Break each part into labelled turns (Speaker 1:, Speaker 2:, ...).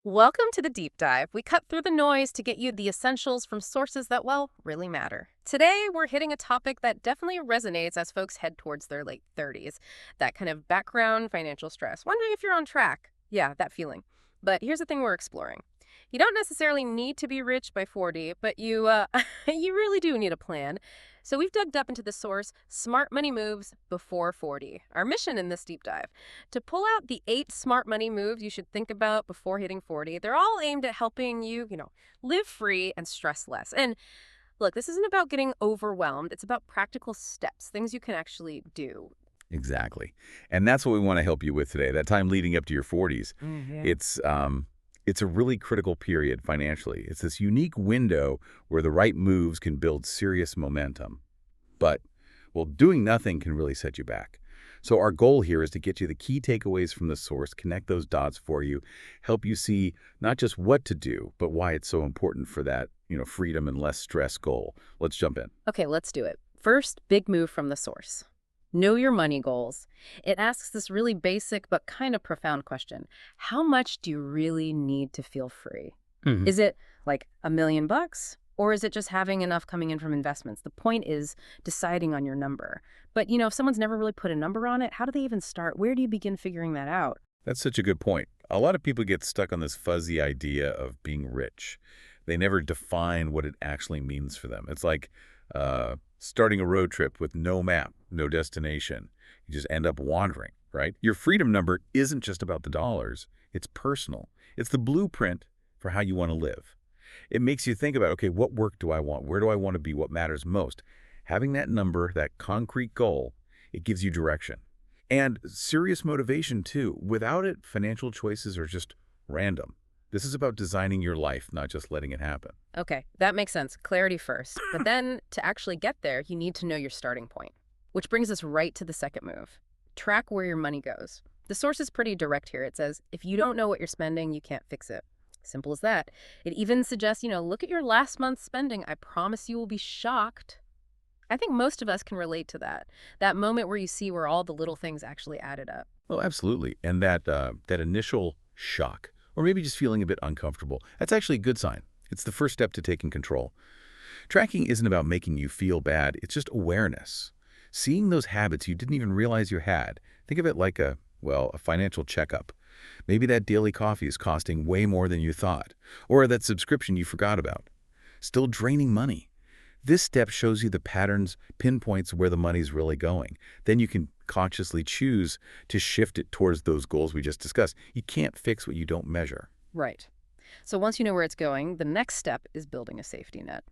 Speaker 1: Welcome to the deep dive. We cut through the noise to get you the essentials from sources that, well, really matter. Today, we're hitting a topic that definitely resonates as folks head towards their late 30s. That kind of background financial stress. Wondering if you're on track. Yeah, that feeling. But here's the thing we're exploring. You don't necessarily need to be rich by 40, but you really do need a plan. So we've dug up into the source, Smart Money Moves Before 40. Our mission in this deep dive to pull out the 8 smart money moves you should think about before hitting 40. They're all aimed at helping you, live free and stress less. And look, this isn't about getting overwhelmed. It's about practical steps, things you can actually do.
Speaker 2: Exactly. And that's what we want to help you with today, that time leading up to your 40s.
Speaker 1: Yeah.
Speaker 2: It's a really critical period financially. It's this unique window where the right moves can build serious momentum. But, well, doing nothing can really set you back. So our goal here is to get you the key takeaways from the source, connect those dots for you, help you see not just what to do, but why it's so important for that, freedom and less stress goal. Let's jump in.
Speaker 1: Okay, let's do it. First, big move from the source. Know your money goals. It asks this really basic but kind of profound question. How much do you really need to feel free?
Speaker 2: Mhm.
Speaker 1: Is it like $1 million? Or is it just having enough coming in from investments? The point is deciding on your number. But, if someone's never really put a number on it, how do they even start? Where do you begin figuring that out?
Speaker 2: That's such a good point. A lot of people get stuck on this fuzzy idea of being rich. They never define what it actually means for them. It's like starting a road trip with no map, no destination. You just end up wandering, right? Your freedom number isn't just about the dollars. It's personal. It's the blueprint for how you want to live. It makes you think about, okay, what work do I want? Where do I want to be? What matters most? Having that number, that concrete goal, it gives you direction. And serious motivation, too. Without it, financial choices are just random. This is about designing your life, not just letting it happen.
Speaker 1: Okay, that makes sense. Clarity first. But then to actually get there, you need to know your starting point. Which brings us right to the second move. Track where your money goes. The source is pretty direct here. It says, if you don't know what you're spending, you can't fix it. Simple as that. It even suggests, look at your last month's spending. I promise you will be shocked. I think most of us can relate to that. That moment where you see where all the little things actually added up.
Speaker 2: Well, absolutely. And that initial shock, or maybe just feeling a bit uncomfortable, that's actually a good sign. It's the first step to taking control. Tracking isn't about making you feel bad. It's just awareness. Seeing those habits you didn't even realize you had. Think of it like a financial checkup. Maybe that daily coffee is costing way more than you thought, or that subscription you forgot about. Still draining money. This step shows you the patterns, pinpoints where the money's really going. Then you can consciously choose to shift it towards those goals we just discussed. You can't fix what you don't measure.
Speaker 1: Right. So once you know where it's going, the next step is building a safety net.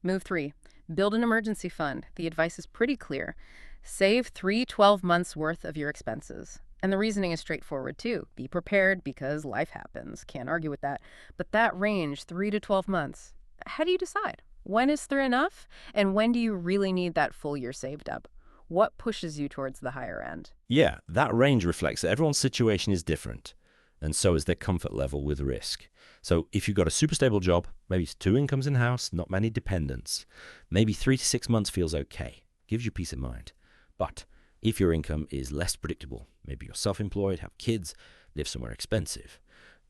Speaker 1: Move 3, build an emergency fund. The advice is pretty clear. Save 12 months worth of your expenses. And the reasoning is straightforward too. Be prepared because life happens. Can't argue with that. But that range, 3 to 12 months, how do you decide? When is 3 enough? And when do you really need that full year saved up? What pushes you towards the higher end?
Speaker 3: Yeah, that range reflects that everyone's situation is different, and so is their comfort level with risk. So if you've got a super stable job, maybe it's 2 incomes in-house, not many dependents, maybe 3 to 6 months feels okay, gives you peace of mind. But if your income is less predictable, maybe you're self-employed, have kids, live somewhere expensive,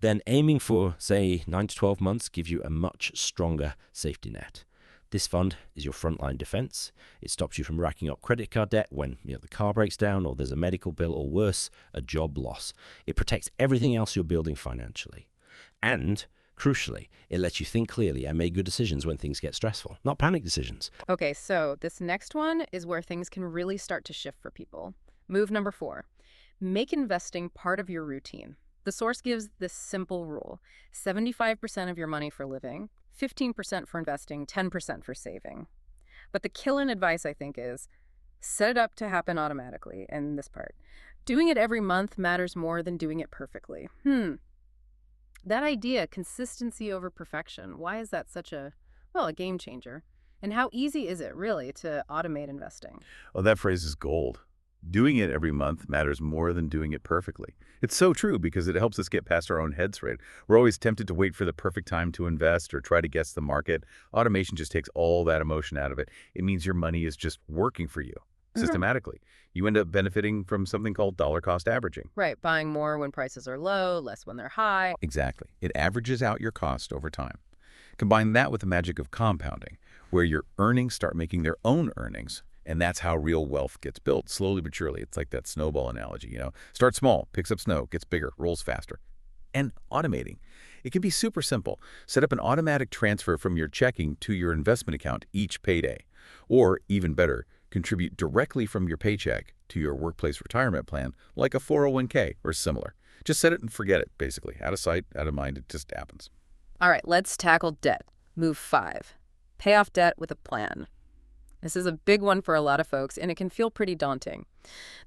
Speaker 3: then aiming for, say, 9 to 12 months gives you a much stronger safety net. This fund is your frontline defense. It stops you from racking up credit card debt when the car breaks down or there's a medical bill or worse, a job loss. It protects everything else you're building financially. And, crucially, it lets you think clearly and make good decisions when things get stressful, not panic decisions.
Speaker 1: Okay, so this next one is where things can really start to shift for people. Move number 4, make investing part of your routine. The source gives this simple rule: 75% of your money for living, 15% for investing, 10% for saving. But the kill-in advice, I think, is set it up to happen automatically. And this part, doing it every month matters more than doing it perfectly. That idea, consistency over perfection, why is that such a game changer? And how easy is it really to automate investing?
Speaker 2: Oh, that phrase is gold. Doing it every month matters more than doing it perfectly. It's so true because it helps us get past our own heads, right? We're always tempted to wait for the perfect time to invest or try to guess the market. Automation just takes all that emotion out of it. It means your money is just working for you.
Speaker 1: Mhm.
Speaker 2: systematically. You end up benefiting from something called dollar cost averaging.
Speaker 1: Right, buying more when prices are low, less when they're high.
Speaker 2: Exactly. It averages out your cost over time. Combine that with the magic of compounding, where your earnings start making their own earnings, and that's how real wealth gets built, slowly but surely. It's like that snowball analogy, Start small, picks up snow, gets bigger, rolls faster. And automating. It can be super simple. Set up an automatic transfer from your checking to your investment account each payday. Or, even better, contribute directly from your paycheck to your workplace retirement plan, like a 401k or similar. Just set it and forget it, basically. Out of sight, out of mind, it just happens.
Speaker 1: All right, let's tackle debt. Move 5. Pay off debt with a plan. This is a big one for a lot of folks, and it can feel pretty daunting.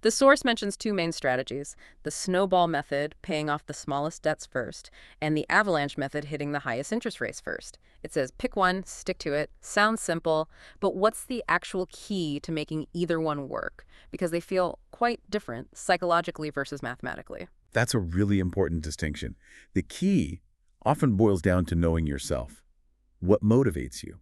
Speaker 1: The source mentions two main strategies: the snowball method, paying off the smallest debts first, and the avalanche method, hitting the highest interest rates first. It says pick one, stick to it. Sounds simple, but what's the actual key to making either one work? Because they feel quite different psychologically versus mathematically.
Speaker 2: That's a really important distinction. The key often boils down to knowing yourself. What motivates you?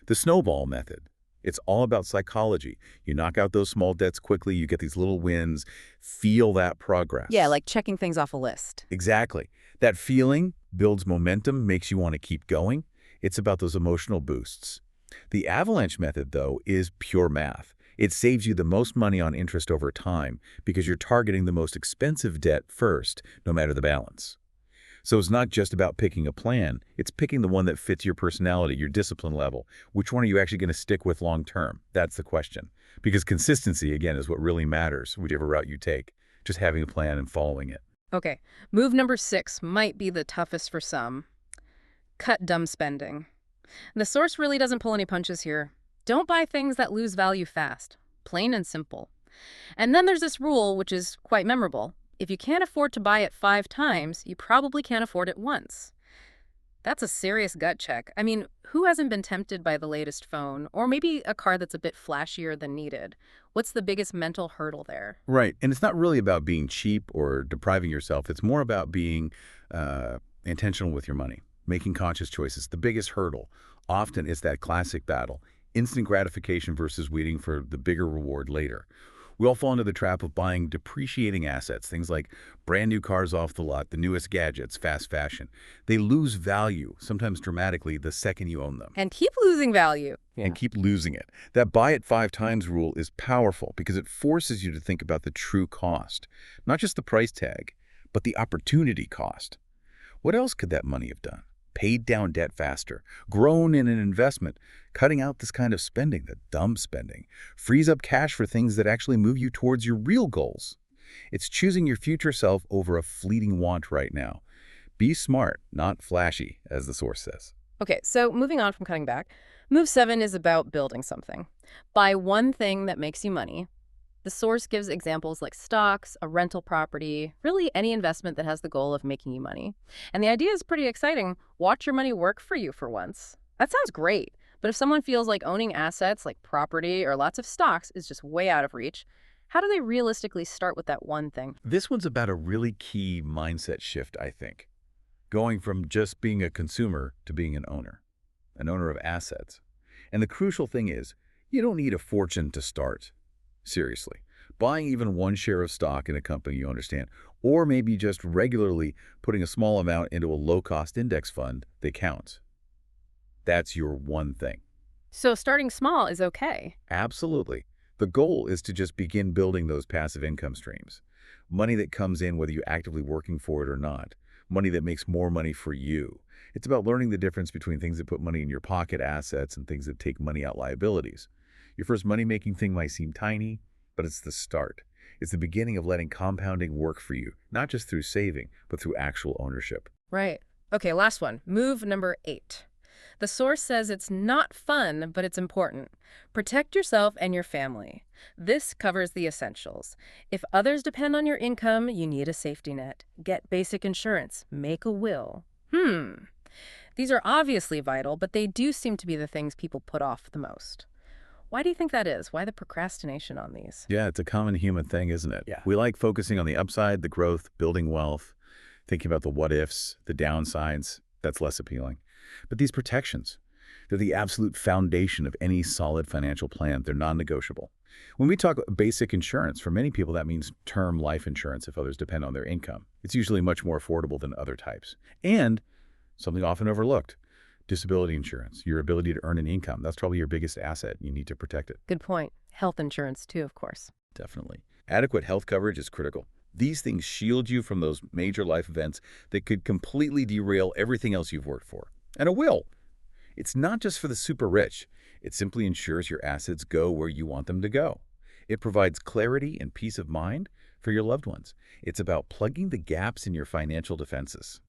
Speaker 2: The snowball method. It's all about psychology. You knock out those small debts quickly, you get these little wins, feel that progress.
Speaker 1: Yeah, like checking things off a list.
Speaker 2: Exactly. That feeling builds momentum, makes you want to keep going. It's about those emotional boosts. The avalanche method, though, is pure math. It saves you the most money on interest over time because you're targeting the most expensive debt first, no matter the balance. So it's not just about picking a plan, it's picking the one that fits your personality, your discipline level. Which one are you actually going to stick with long term? That's the question. Because consistency, again, is what really matters, whichever route you take. Just having a plan and following it.
Speaker 1: Okay, move number 6 might be the toughest for some. Cut dumb spending. The source really doesn't pull any punches here. Don't buy things that lose value fast. Plain and simple. And then there's this rule, which is quite memorable. If you can't afford to buy it 5 times, you probably can't afford it once. That's a serious gut check. I mean, who hasn't been tempted by the latest phone, or maybe a car that's a bit flashier than needed? What's the biggest mental hurdle there?
Speaker 2: Right. And it's not really about being cheap or depriving yourself. It's more about being intentional with your money, making conscious choices. The biggest hurdle often is that classic battle, instant gratification versus waiting for the bigger reward later. We all fall into the trap of buying depreciating assets, things like brand new cars off the lot, the newest gadgets, fast fashion. They lose value, sometimes dramatically, the second you own them.
Speaker 1: And keep losing value.
Speaker 2: And keep losing it. That buy it 5 times rule is powerful because it forces you to think about the true cost, not just the price tag, but the opportunity cost. What else could that money have done? Paid down debt faster, grown in an investment, cutting out this kind of spending, the dumb spending, frees up cash for things that actually move you towards your real goals. It's choosing your future self over a fleeting want right now. Be smart, not flashy, as the source says.
Speaker 1: Okay, so moving on from cutting back, move 7 is about building something. Buy one thing that makes you money. The source gives examples like stocks, a rental property, really any investment that has the goal of making you money. And the idea is pretty exciting. Watch your money work for you for once. That sounds great. But if someone feels like owning assets like property or lots of stocks is just way out of reach, how do they realistically start with that one thing?
Speaker 2: This one's about a really key mindset shift, I think. Going from just being a consumer to being an owner of assets. And the crucial thing is, you don't need a fortune to start. Seriously. Buying even one share of stock in a company you understand, or maybe just regularly putting a small amount into a low-cost index fund that counts. That's your one thing.
Speaker 1: So starting small is okay.
Speaker 2: Absolutely. The goal is to just begin building those passive income streams. Money that comes in whether you're actively working for it or not. Money that makes more money for you. It's about learning the difference between things that put money in your pocket, assets, and things that take money out, liabilities. Your first money-making thing might seem tiny, but it's the start. It's the beginning of letting compounding work for you, not just through saving, but through actual ownership.
Speaker 1: Right. Okay, last one. Move number 8. The source says it's not fun, but it's important. Protect yourself and your family. This covers the essentials. If others depend on your income, you need a safety net. Get basic insurance. Make a will. These are obviously vital, but they do seem to be the things people put off the most. Why do you think that is? Why the procrastination on these?
Speaker 2: Yeah, it's a common human thing, isn't it?
Speaker 3: Yeah.
Speaker 2: We like focusing on the upside, the growth, building wealth, thinking about the what-ifs, the downsides. That's less appealing. But these protections, they're the absolute foundation of any solid financial plan. They're non-negotiable. When we talk basic insurance, for many people that means term life insurance if others depend on their income. It's usually much more affordable than other types. And something often overlooked, disability insurance, your ability to earn an income. That's probably your biggest asset. You need to protect it.
Speaker 1: Good point. Health insurance, too, of course.
Speaker 2: Definitely. Adequate health coverage is critical. These things shield you from those major life events that could completely derail everything else you've worked for. And it will. It's not just for the super rich. It simply ensures your assets go where you want them to go. It provides clarity and peace of mind for your loved ones. It's about plugging the gaps in your financial defenses.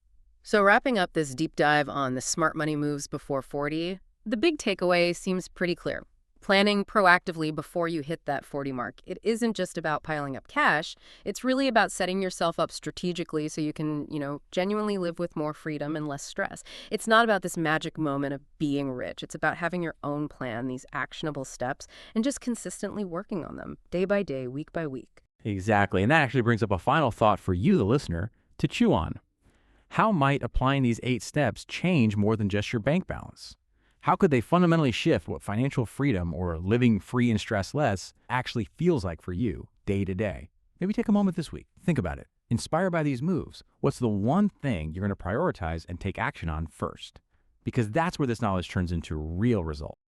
Speaker 1: So wrapping up this deep dive on the smart money moves before 40, the big takeaway seems pretty clear. Planning proactively before you hit that 40 mark. It isn't just about piling up cash. It's really about setting yourself up strategically so you can, genuinely live with more freedom and less stress. It's not about this magic moment of being rich. It's about having your own plan, these actionable steps, and just consistently working on them day by day, week by week.
Speaker 4: Exactly. And that actually brings up a final thought for you, the listener, to chew on. How might applying these 8 steps change more than just your bank balance? How could they fundamentally shift what financial freedom or living free and stress less actually feels like for you day to day? Maybe take a moment this week. Think about it. Inspired by these moves, what's the one thing you're going to prioritize and take action on first? Because that's where this knowledge turns into real results.